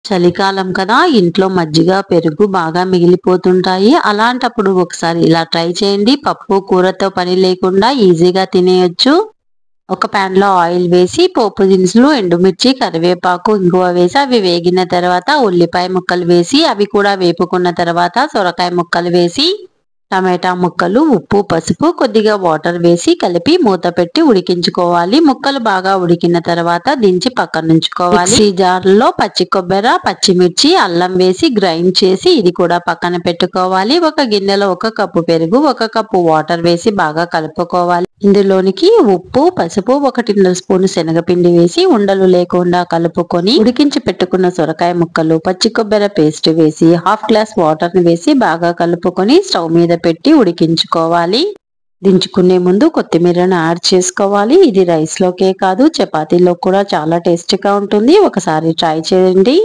చలికాలం కదా, ఇంట్లో మజ్జిగ, పెరుగు బాగా మిగిలిపోతుంటాయి. అలాంటప్పుడు ఒకసారి ఇలా ట్రై చేయండి. పప్పు, కూరతో పని లేకుండా ఈజీగా తినేయొచ్చు. ఒక పాన్ లో ఆయిల్ వేసి పోపు దినుసులు, ఎండుమిర్చి, కరివేపాకు, ఇంగువ వేసి అవి వేగిన తర్వాత ఉల్లిపాయ ముక్కలు వేసి అవి కూడా వేపుకున్న తర్వాత సొరకాయ ముక్కలు వేసి టమాటా ముక్కలు, ఉప్పు, పసుపు, కొద్దిగా వాటర్ వేసి కలిపి మూత పెట్టి ఉడికించుకోవాలి. ముక్కలు బాగా ఉడికిన తర్వాత దించి పక్కన ఉంచుకోవాలి. మిక్సీ జార్లో పచ్చి కొబ్బరి, పచ్చిమిర్చి, అల్లం వేసి గ్రైండ్ చేసి ఇది కూడా పక్కన పెట్టుకోవాలి. ఒక గిన్నెలో 1 కప్పు పెరుగు, 1 కప్పు వాటర్ వేసి బాగా కలుపుకోవాలి. ఇందులోనికి ఉప్పు, పసుపు, 1 స్పూన్ శనగపిండి వేసి ఉండలు లేకుండా కలుపుకొని ఉడికించి పెట్టుకున్న సొరకాయ ముక్కలు, పచ్చి కొబ్బరి పేస్ట్ వేసి 1/2 గ్లాస్ వాటర్ ని వేసి బాగా కలుపుకొని స్టవ్ మీద పెట్టి ఉడికించుకోవాలి. దించుకునే ముందు కొత్తిమీరను యాడ్ చేసుకోవాలి. ఇది రైస్ లోకే కాదు చపాతీలో కూడా చాలా టేస్టీగా ఉంటుంది. ఒకసారి ట్రై చేయండి.